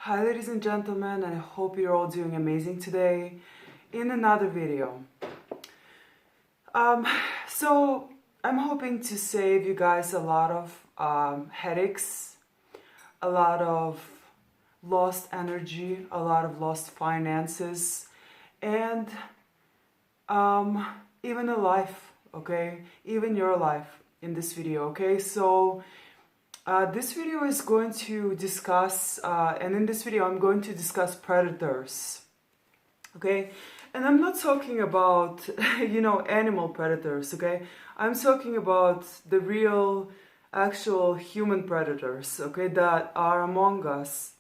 Hi ladies and gentlemen, I hope you're all doing amazing today in another video. Um, so I'm hoping to save you guys a lot of headaches, a lot of lost energy, a lot of lost finances, and um, even a life, okay? Even your life in this video, okay? So this video is going to discuss, and in this video I'm going to discuss predators, okay? And I'm not talking about, animal predators, okay? I'm talking about the real, actual human predators, okay, that are among us.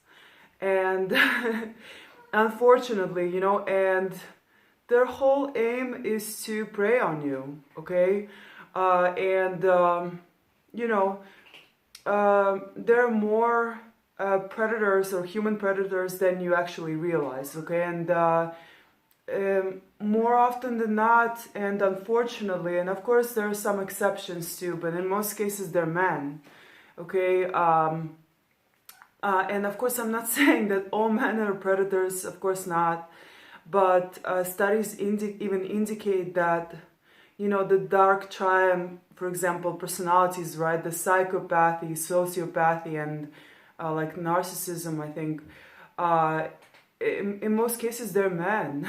And unfortunately, and their whole aim is to prey on you, okay? You know, there are more predators or human predators than you actually realize, okay? And more often than not, and unfortunately, and of course there are some exceptions too, but in most cases they're men, okay? And of course I'm not saying that all men are predators, of course not, but studies even indicate that, the dark triad, for example, personalities, right? The psychopathy, sociopathy, and like narcissism, I think, in most cases they're men,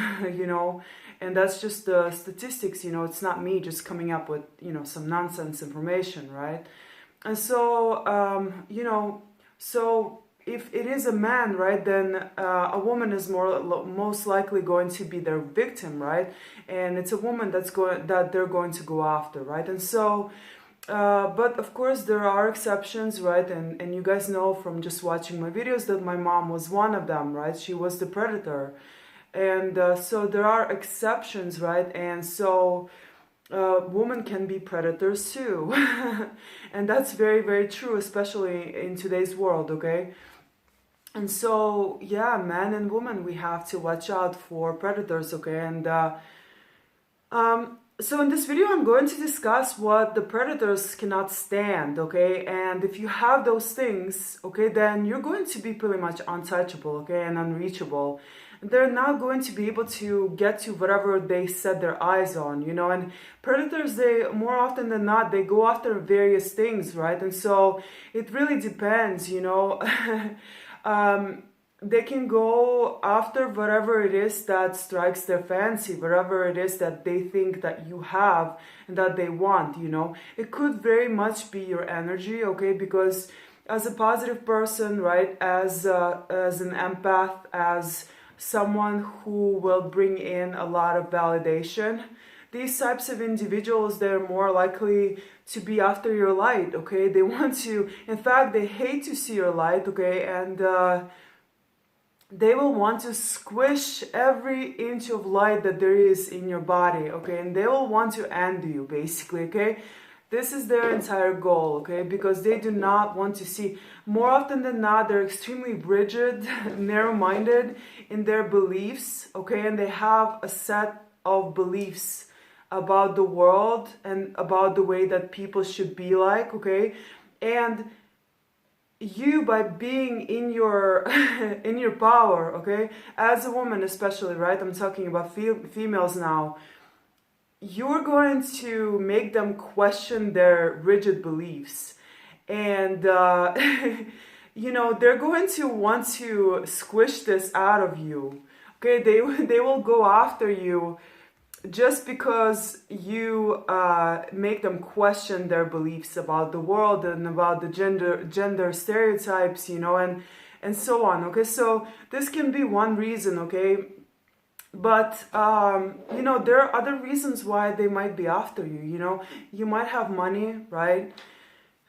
and that's just the statistics, it's not me just coming up with, some nonsense information, right? And so, so if it is a man, right, then a woman is most likely going to be their victim, right? And it's a woman that they're going to go after, right? And so, but of course there are exceptions, right? And you guys know from just watching my videos that my mom was one of them, right? She was the predator. And so there are exceptions, right? And so women can be predators too. And that's very, very true, especially in today's world, okay? And so, yeah, men and women, we have to watch out for predators, okay? And so in this video, I'm going to discuss what the predators cannot stand, okay? And if you have those things, okay, then you're going to be pretty much untouchable, okay, and unreachable. They're not going to be able to get to whatever they set their eyes on, and predators, they more often than not, they go after various things, right? And so it really depends, they can go after whatever it is that strikes their fancy, whatever it is that they think that you have and that they want, It could very much be your energy, okay? Because as a positive person, right, as an empath, as someone who will bring in a lot of validation, these types of individuals, they're more likely to be after your light, okay? They want to, in fact, they hate to see your light, okay? And they will want to squish every inch of light that there is in your body, okay? And they will want to end you, basically, okay? This is their entire goal, okay? Because they do not want to see. More often than not, they're extremely rigid, narrow-minded in their beliefs, okay? And they have a set of beliefs about the world and about the way that people should be like, okay? And you, by being in your in your power, okay, as a woman especially, right, I'm talking about females now, you're going to make them question their rigid beliefs. And they're going to want to squish this out of you, okay? They will go after you just because you make them question their beliefs about the world and about the gender stereotypes, and so on, okay? So this can be one reason, okay? But there are other reasons why they might be after you. You might have money, right?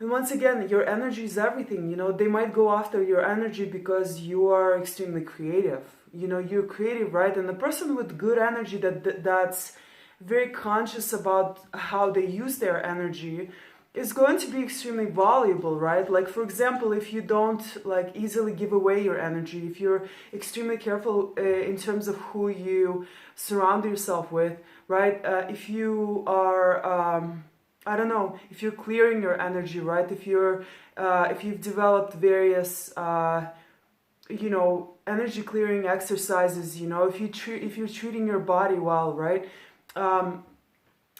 And once again, your energy is everything. They might go after your energy because you are extremely creative. You're creative, right? And the person with good energy that's very conscious about how they use their energy is going to be extremely valuable, right? Like, for example, if you don't like easily give away your energy, if you're extremely careful in terms of who you surround yourself with, right? If you are I don't know, if you're clearing your energy, right? If you've developed various energy clearing exercises, if you're treating your body well, right?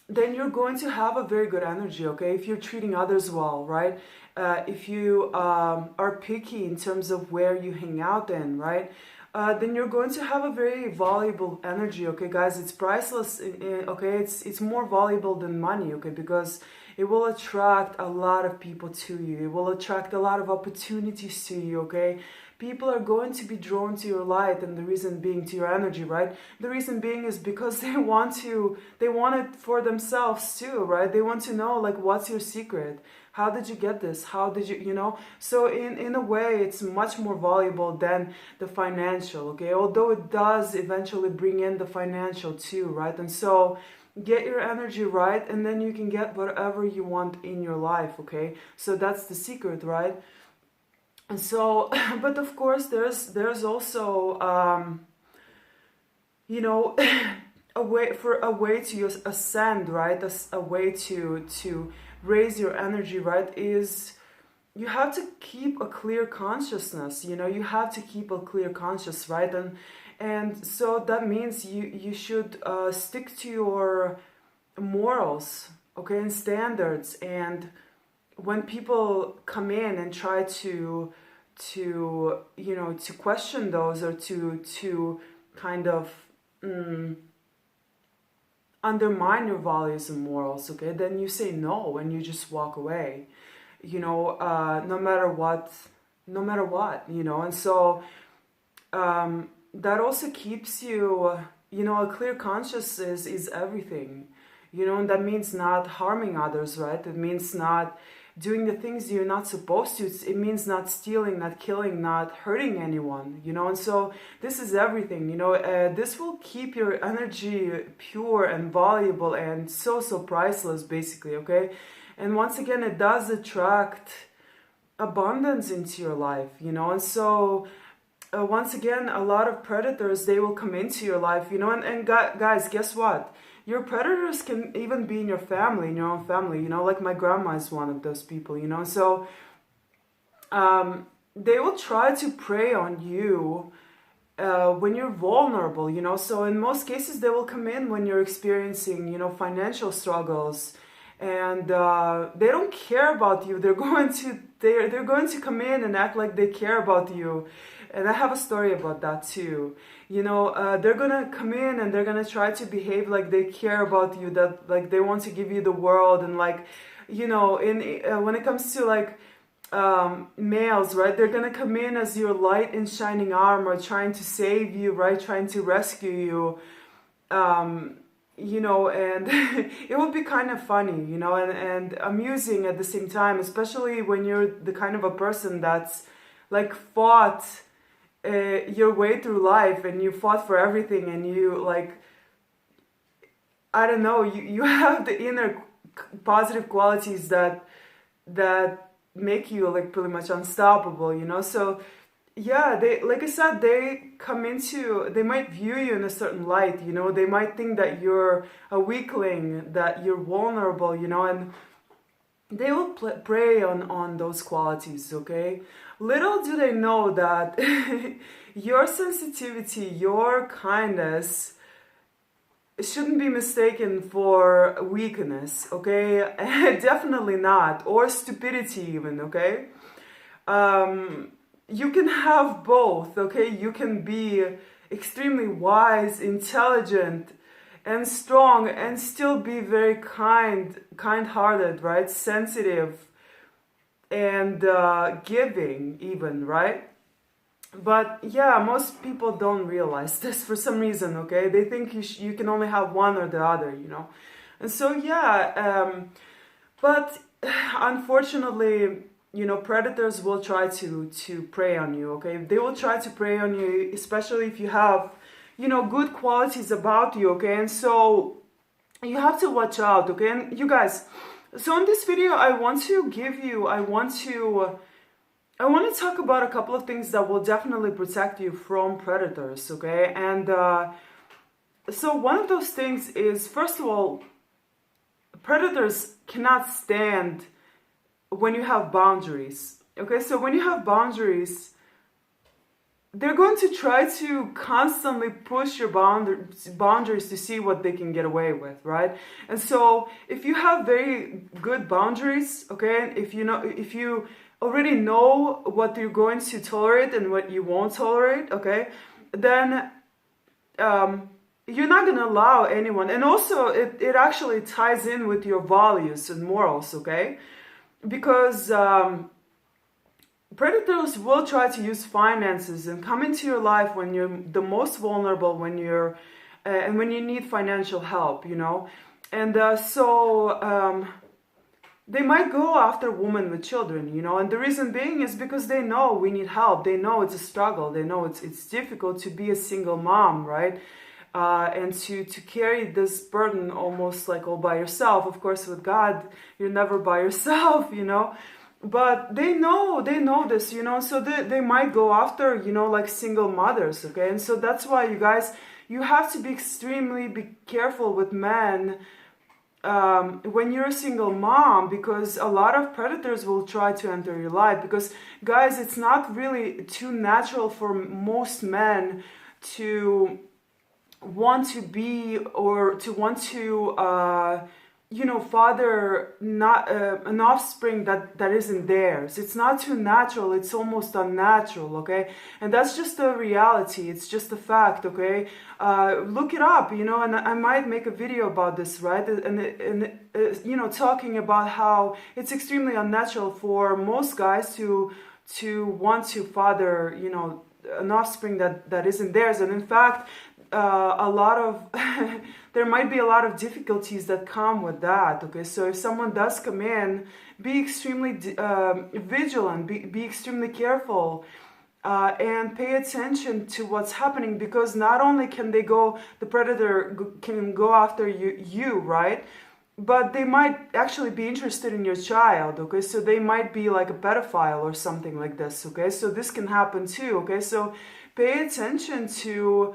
Then you're going to have a very good energy, okay? If you're treating others well, right? If you are picky in terms of where you hang out in, right? Then you're going to have a very valuable energy, okay, guys? It's priceless, okay? It's more valuable than money, okay? Because it will attract a lot of people to you. It will attract a lot of opportunities to you, okay? People are going to be drawn to your light, and the reason being to your energy, right? The reason being is because they want it for themselves too, right? They want to know, like, what's your secret? How did you get this? How did you? So in a way, it's much more valuable than the financial, okay? Although it does eventually bring in the financial too, right? And so get your energy right, and then you can get whatever you want in your life, okay? So that's the secret, right? And so, but of course, there's also a way to ascend, right? A way to raise your energy, right? Is you have to keep a clear consciousness. You have to keep a clear conscious, right? And so that means you should stick to your morals, okay, and standards. And when people come in and try to question those, or to kind of undermine your values and morals, okay, then you say no and you just walk away, no matter what, and so that also keeps you, a clear conscience is everything, and that means not harming others, right? It means not doing the things you're not supposed to. It means not stealing, not killing, not hurting anyone, and so this is everything, this will keep your energy pure and valuable and so priceless, basically, okay? And once again, it does attract abundance into your life, and so once again, a lot of predators, they will come into your life, and guys, guess what? Your predators can even be in your family, in your own family, like my grandma is one of those people, so they will try to prey on you when you're vulnerable, so in most cases they will come in when you're experiencing, financial struggles, and they don't care about you. They're going to come in and act like they care about you. And I have a story about that too. They're gonna come in and they're gonna try to behave like they care about you, that like they want to give you the world, and like, when it comes to like males, right? They're gonna come in as your light and shining armor, trying to save you, right? Trying to rescue you. And it would be kind of funny, and amusing at the same time, especially when you're the kind of a person that's like fought your way through life, and you fought for everything, and you like, I don't know, you have the inner positive qualities that make you like pretty much unstoppable, so yeah, they, like I said, they might view you in a certain light, they might think that you're a weakling, that you're vulnerable, and they will prey on those qualities, okay? Little do they know that your sensitivity, your kindness shouldn't be mistaken for weakness, okay? Definitely not, or stupidity even, okay? You can have both, okay? You can be extremely wise, intelligent, and strong, and still be very kind-hearted, right? Sensitive, and giving even, right? But yeah, most people don't realize this for some reason, okay? They think you can only have one or the other, And so yeah, but unfortunately, predators will try to prey on you, okay? They will try to prey on you, especially if you have, good qualities about you, okay? And so you have to watch out, okay? And you guys, so in this video, I want to talk about a couple of things that will definitely protect you from predators, okay? And so one of those things is, first of all, predators cannot stand when you have boundaries, okay? So when you have boundaries, they're going to try to constantly push your boundaries to see what they can get away with, right? And so if you have very good boundaries, okay, if you already know what you're going to tolerate and what you won't tolerate, okay, then you're not going to allow anyone. And also it actually ties in with your values and morals, okay? Because predators will try to use finances and come into your life when you're the most vulnerable, when you're and when you need financial help, and they might go after women with children, and the reason being is because they know we need help. They know it's a struggle. They know it's difficult to be a single mom, right? And to carry this burden almost like all by yourself. Of course, with God, you're never by yourself, But they know this, so they might go after, like single mothers, okay? And so that's why you have to be extremely careful with men when you're a single mom, because a lot of predators will try to enter your life. Because, guys, it's not really too natural for most men to want to be or to want to father not an offspring that isn't theirs. It's not too natural. It's almost unnatural, okay? And that's just a reality. It's just a fact, okay? Look it up, and I might make a video about this, right? And talking about how it's extremely unnatural for most guys to want to father, an offspring that isn't theirs. And in fact, a lot of there might be a lot of difficulties that come with that, okay? So if someone does come in, be extremely vigilant, be extremely careful, and pay attention to what's happening, because not only can the predator can go after you, right? But they might actually be interested in your child, okay? So they might be like a pedophile or something like this, okay? So this can happen too, okay? So pay attention to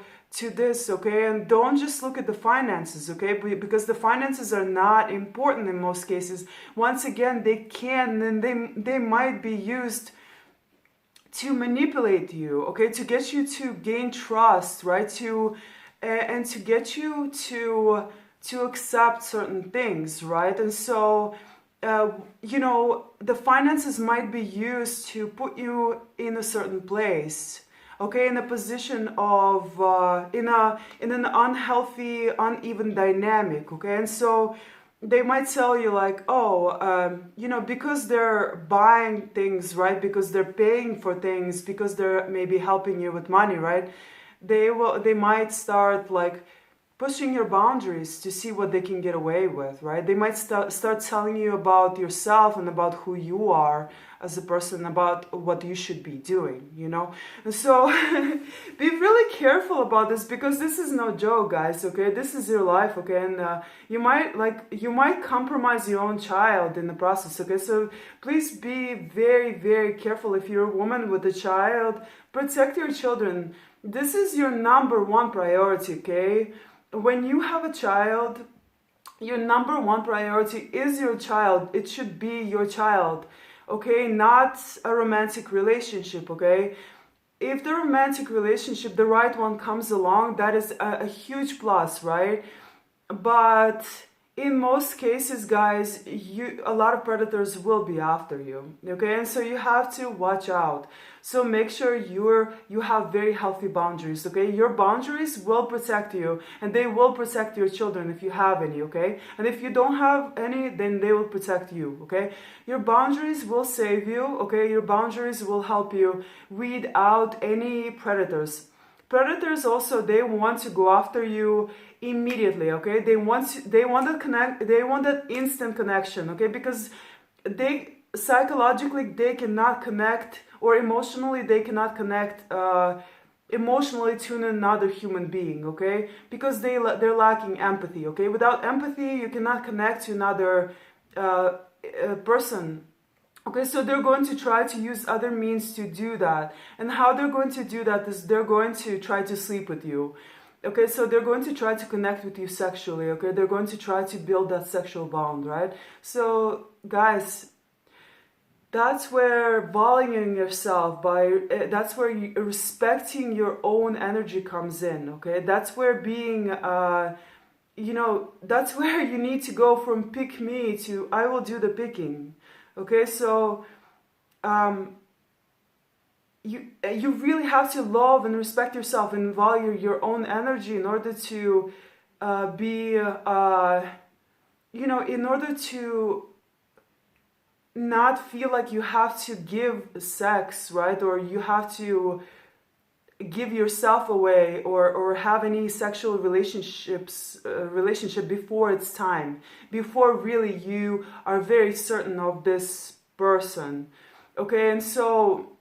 this, okay? And don't just look at the finances, okay? Because the finances are not important in most cases. Once again, they can and they might be used to manipulate you, okay? To get you to gain trust, right? And to get you to accept certain things, right? And so the finances might be used to put you in a certain place, okay, in a position of in an unhealthy, uneven dynamic, okay? And so they might tell you like, because they're buying things, right? Because they're paying for things, because they're maybe helping you with money, right? They might start like pushing your boundaries to see what they can get away with, right? They might start telling you about yourself and about who you are as a person, about what you should be doing, And so be really careful about this, because this is no joke, guys, okay? This is your life, okay? And you might compromise your own child in the process, okay? So please be very, very careful. If you're a woman with a child, protect your children. This is your number one priority, okay? When you have a child, your number one priority is your child. It should be your child, okay? Not a romantic relationship, okay? If the romantic relationship, the right one, comes along, that is a huge plus, right? But in most cases, guys, a lot of predators will be after you, okay? And so you have to watch out. So make sure you have very healthy boundaries, okay? Your boundaries will protect you, and they will protect your children if you have any, okay? And if you don't have any, then they will protect you, okay? Your boundaries will save you, okay? Your boundaries will help you weed out any predators. Predators also, they want to go after you immediately, okay? They want that instant connection, okay? Because psychologically they cannot connect, or emotionally they cannot connect emotionally to another human being, okay? Because they're lacking empathy, okay? Without empathy, you cannot connect to another person. Okay, so they're going to try to use other means to do that. And how they're going to do that is they're going to try to sleep with you. Okay, so they're going to try to connect with you sexually, okay? They're going to try to build that sexual bond, right? So, guys, that's where valuing yourself that's where respecting your own energy comes in. Okay, that's where being that's where you need to go from pick me to I will do the picking. Okay, so you really have to love and respect yourself and value your own energy in order to be in order to not feel like you have to give sex, right? Or you have to give yourself away, or have any sexual relationship before it's time, before really you are very certain of this person. Okay, and so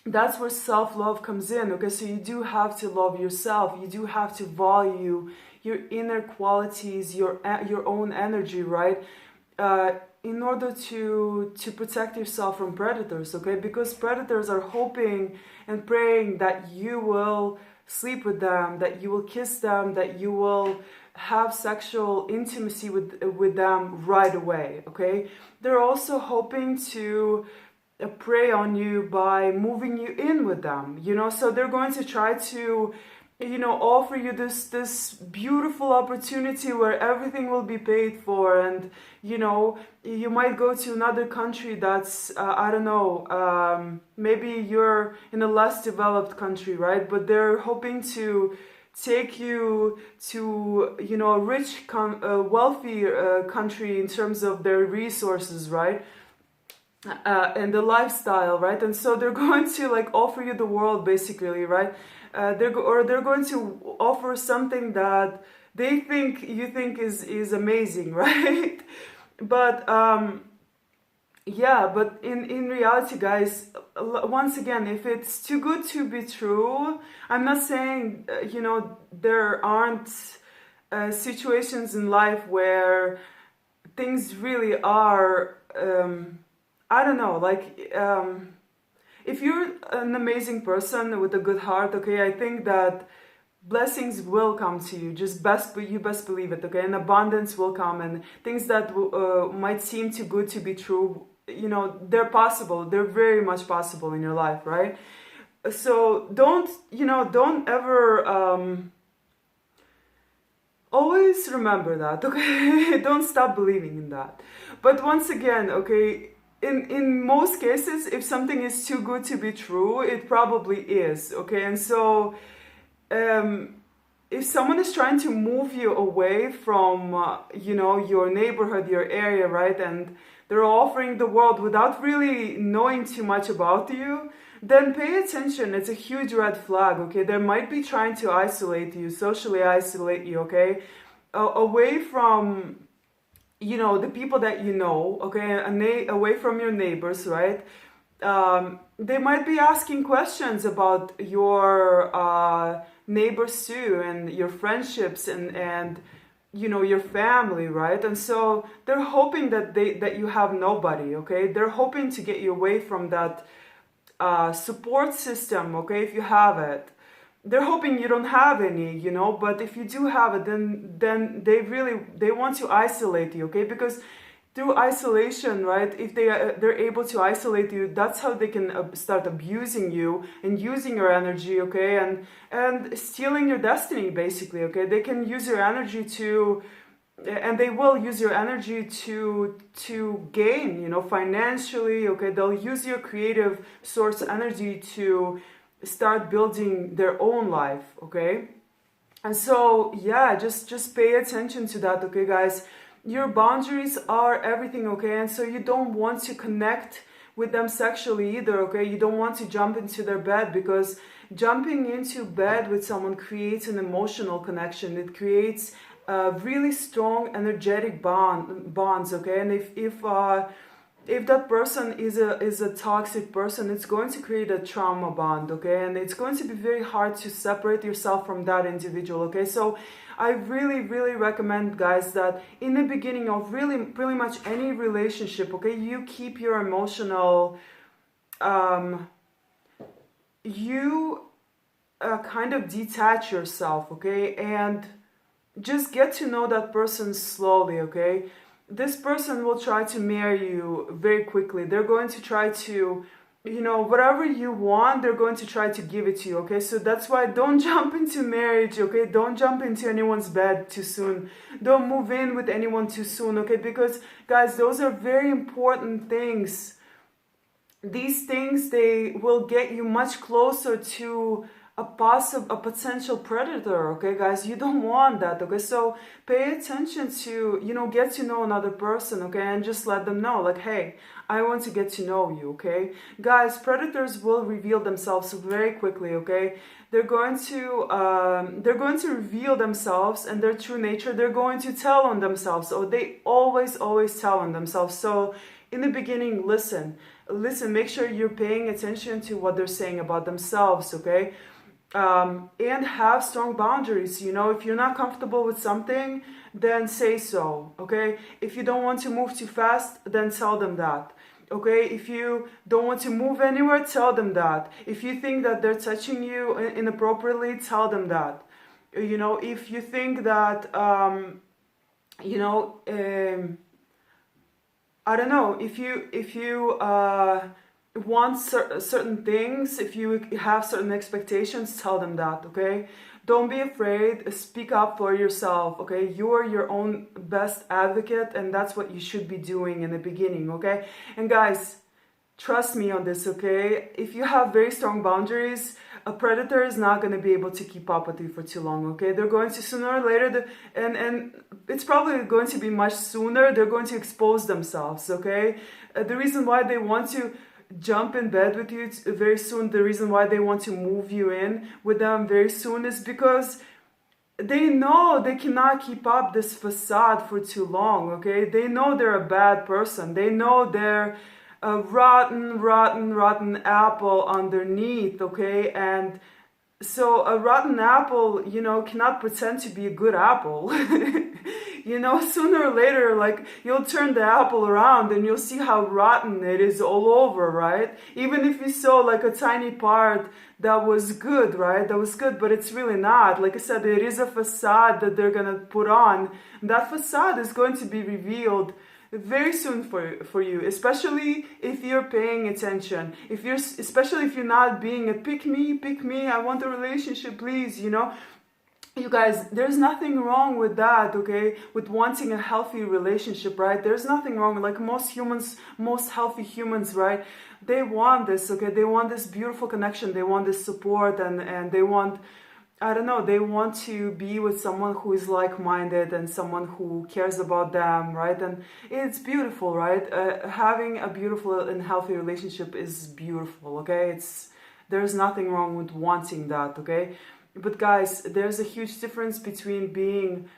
that's where self-love comes in. Okay, so you do have to love yourself, you do have to value your inner qualities, your own energy, right? In order to protect yourself from predators. Okay, because predators are hoping and praying that you will sleep with them, that you will kiss them, that you will have sexual intimacy with them right away. Okay, they're also hoping to prey on you by moving you in with them, so they're going to try to offer you this beautiful opportunity where everything will be paid for, and you might go to another country that's I don't know, maybe you're in a less developed country, right? But they're hoping to take you to a rich wealthy country in terms of their resources, right? And the lifestyle, right? And so they're going to offer you the world, basically, right? They're going to offer something that they think you think is amazing, right? But but in reality, guys, once again, if it's too good to be true, I'm not saying there aren't situations in life where things really are. I don't know, if you're an amazing person with a good heart, okay, I think that blessings will come to you. Just best believe it, okay? And abundance will come, and things that might seem too good to be true, they're possible. They're very much possible in your life, right? So don't ever. Always remember that, okay? Don't stop believing in that. But once again, okay, in most cases, if something is too good to be true, it probably is, okay? And so if someone is trying to move you away from your neighborhood, your area, right, and they're offering the world without really knowing too much about you, then pay attention. It's a huge red flag, okay? They might be trying to isolate you, socially isolate you, okay? Away from the people that okay, away from your neighbors, right? They might be asking questions about your neighbors too, and your friendships, and your family, right? And so they're hoping that you have nobody, okay? They're hoping to get you away from that support system, okay? If you have it, they're hoping you don't have any, but if you do have it, then they want to isolate you, okay? Because through isolation, right, if they're able to isolate you, that's how they can start abusing you and using your energy, okay, and stealing your destiny, basically, okay? They can use your energy and they will use your energy to gain, financially, okay? They'll use your creative source energy to start building their own life, okay? And so just pay attention to that, okay, guys? Your boundaries are everything, okay? And so you don't want to connect with them sexually either, okay? You don't want to jump into their bed, because jumping into bed with someone creates an emotional connection. It creates really strong energetic bonds, okay? And if that person is a toxic person, it's going to create a trauma bond, okay? And it's going to be very hard to separate yourself from that individual, okay? So I really, really recommend, guys, that in the beginning of pretty much any relationship, okay, you keep your emotional, you kind of detach yourself, okay? And just get to know that person slowly, okay? this person will try to marry you very quickly. They're going to try to, whatever you want, they're going to try to give it to you, okay? So that's why don't jump into marriage, okay? Don't jump into anyone's bed too soon. Don't move in with anyone too soon, okay? Because, guys, those are very important things. These things, they will get you much closer to a potential predator, okay, guys? You don't want that, okay? So pay attention to, get to know another person, okay? And just let them know, like, hey, I want to get to know you, okay? Guys, predators will reveal themselves very quickly, okay? They're going to reveal themselves and their true nature. They're going to tell on themselves. So they always tell on themselves. So in the beginning, listen, make sure you're paying attention to what they're saying about themselves, okay? And have strong boundaries. If you're not comfortable with something, then say so, okay? If you don't want to move too fast, then tell them that, okay? If you don't want to move anywhere, tell them that. If you think that they're touching you inappropriately, tell them that. If you think that, I don't know, if you want certain things, if you have certain expectations, tell them that, okay? Don't be afraid, speak up for yourself, okay? You are your own best advocate, and that's what you should be doing in the beginning, okay? And guys, trust me on this, okay? If you have very strong boundaries, a predator is not going to be able to keep up with you for too long, okay? They're going to sooner or later, and it's probably going to be much sooner, they're going to expose themselves, okay? The reason why they want to jump in bed with you very soon, the reason why they want to move you in with them very soon is because they know they cannot keep up this facade for too long, okay? They know they're a bad person. They know they're a rotten apple underneath, okay? And so a rotten apple, cannot pretend to be a good apple. Sooner or later, like, you'll turn the apple around and you'll see how rotten it is all over, right? Even if you saw like a tiny part that was good, right? That was good, but it's really not. Like I said, it is a facade that they're gonna put on. That facade is going to be revealed very soon for you, especially if you're paying attention. Especially if you're not being a pick me, I want a relationship, please, You guys, there's nothing wrong with that, okay? With wanting a healthy relationship, right? There's nothing wrong. Like most healthy humans, right? They want this, okay? They want this beautiful connection. They want this support, and they want, I don't know, they want to be with someone who is like-minded and someone who cares about them, right? And it's beautiful, right? Having a beautiful and healthy relationship is beautiful, okay? There's nothing wrong with wanting that, okay? But guys, there's a huge difference between being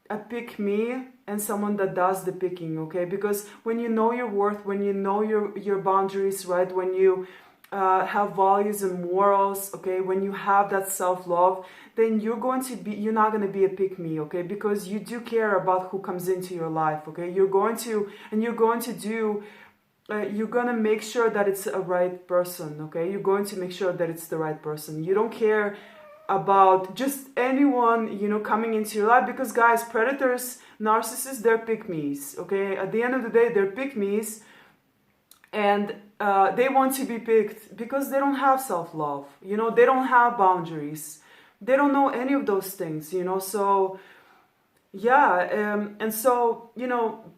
a pick-me and someone that does the picking, okay? Because when you know your worth, when you know your boundaries, right? When you have values and morals, okay? When you have that self-love, then you're not going to be a pick-me, okay? Because you do care about who comes into your life, okay? You're going to make sure that it's a right person, okay? You're going to make sure that it's the right person. You don't care about just anyone, coming into your life, because guys, predators, narcissists, they're pick-me's, okay? At the end of the day, they're pick-me's, and they want to be picked because they don't have self-love, they don't have boundaries, they don't know any of those things, so yeah, and so,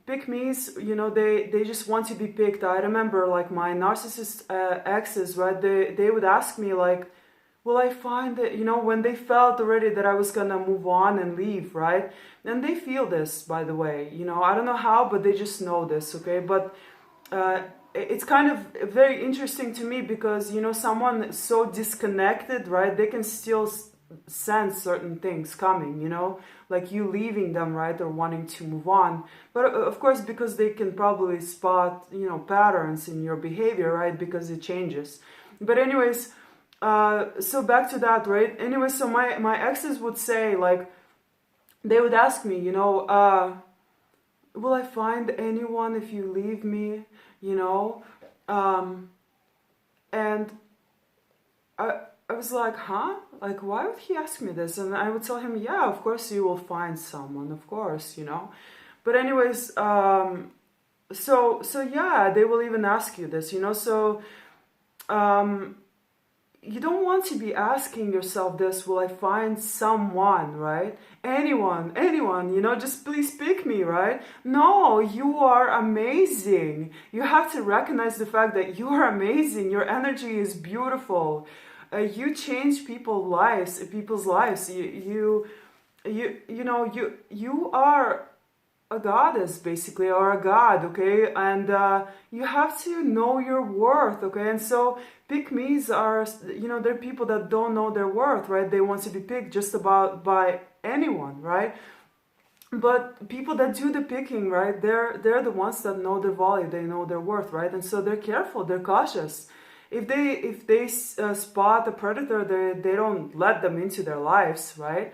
pick-me's, they just want to be picked. I remember, like, my narcissist exes, right, they would ask me, like, will I find that, when they felt already that I was gonna move on and leave, right? And they feel this, by the way, I don't know how, but they just know this, okay? But it's kind of very interesting to me because, someone so disconnected, right? They can still sense certain things coming, like you leaving them, right? Or wanting to move on. But of course, because they can probably spot, patterns in your behavior, right? Because it changes. But anyways, so back to that, right? Anyway, so my exes would say, like, they would ask me, will I find anyone if you leave me, and I was like, huh? Like, why would he ask me this? And I would tell him, yeah, of course you will find someone, of course, But anyways, so yeah, they will even ask you this, you know. So you don't want to be asking yourself this, will I find someone, right? Anyone, you know, just please pick me, right? No, you are amazing. You have to recognize the fact that you are amazing. Your energy is beautiful. You change people's lives. You are a goddess basically, or a god, okay, and you have to know your worth, okay. And so pick me's are, you know, they're people that don't know their worth, right? They want to be picked just about by anyone, right? But people that do the picking, right, they're the ones that know their value, they know their worth, right? And so they're careful, they're cautious. If they spot a predator, they don't let them into their lives, right?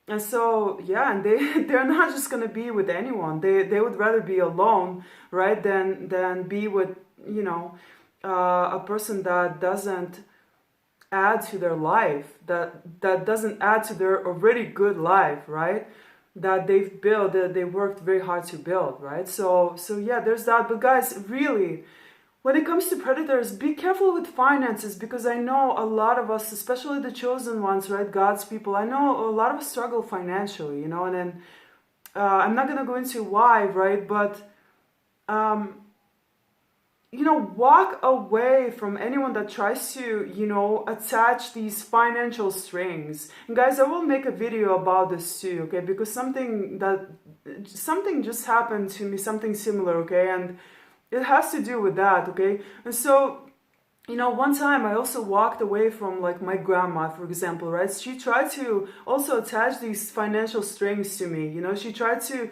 And so, yeah, and they're not just gonna be with anyone. They would rather be alone, right, than be with, you know, a person that doesn't add to their life, that doesn't add to their already good life, right? That they've built, that they worked very hard to build, right? So yeah, there's that. But guys, really, when it comes to predators, be careful with finances, because I know a lot of us, especially the chosen ones, right, God's people, I know a lot of us struggle financially, you know, and then I'm not going to go into why, right, but, you know, walk away from anyone that tries to, you know, attach these financial strings. And guys, I will make a video about this too, okay, because something just happened to me, something similar, okay, and it has to do with that, okay? And so, you know, one time I also walked away from, like, my grandma, for example, right? She tried to also attach these financial strings to me, you know? She tried to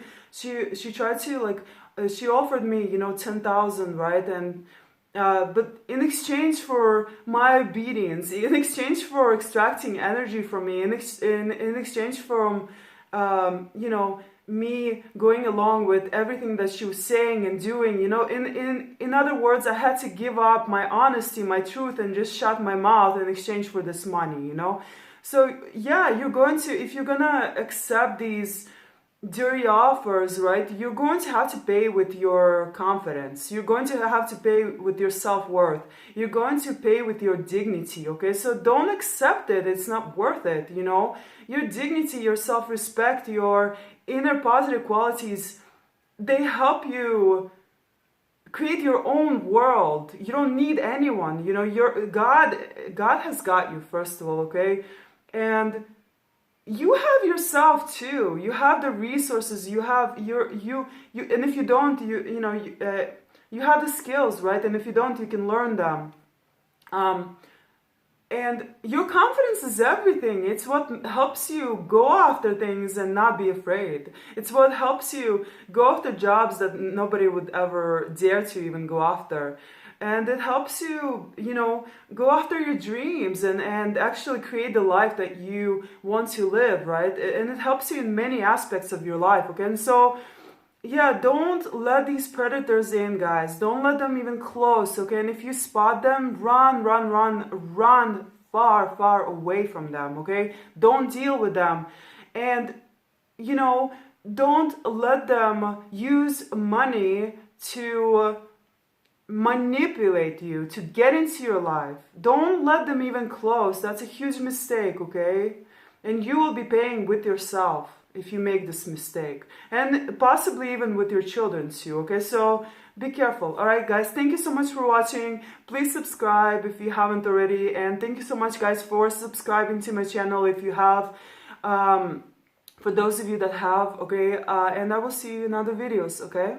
like, she offered me, you know, 10,000, right? And but in exchange for my obedience, in exchange for extracting energy from me, in exchange from, you know, me going along with everything that she was saying and doing, you know, in other words, I had to give up my honesty, my truth, and just shut my mouth in exchange for this money, you know. So yeah, if you're gonna accept these dirty offers, right, you're going to have to pay with your confidence. You're going to have to pay with your self-worth. You're going to pay with your dignity, okay? So don't accept it. It's not worth it, you know? Your dignity, your self-respect, your inner positive qualities, they help you create your own world. You don't need anyone, you know? God has got you, first of all, okay? And you have yourself too. You have the resources. You have you. And if you don't, you have the skills, right? And if you don't, you can learn them. And your confidence is everything. It's what helps you go after things and not be afraid. It's what helps you go after jobs that nobody would ever dare to even go after. And it helps you, you know, go after your dreams and actually create the life that you want to live, right? And it helps you in many aspects of your life, okay? And so, yeah, don't let these predators in, guys. Don't let them even close, okay? And if you spot them, run far away from them, okay? Don't deal with them. And, you know, don't let them use money to manipulate you, to get into your life. Don't let them even close. That's a huge mistake, okay? And you will be paying with yourself if you make this mistake, and possibly even with your children too, okay? So be careful. All right, guys, thank you so much for watching. Please subscribe if you haven't already, and thank you so much, guys, for subscribing to my channel if you have, for those of you that have, okay? And I will see you in other videos, okay?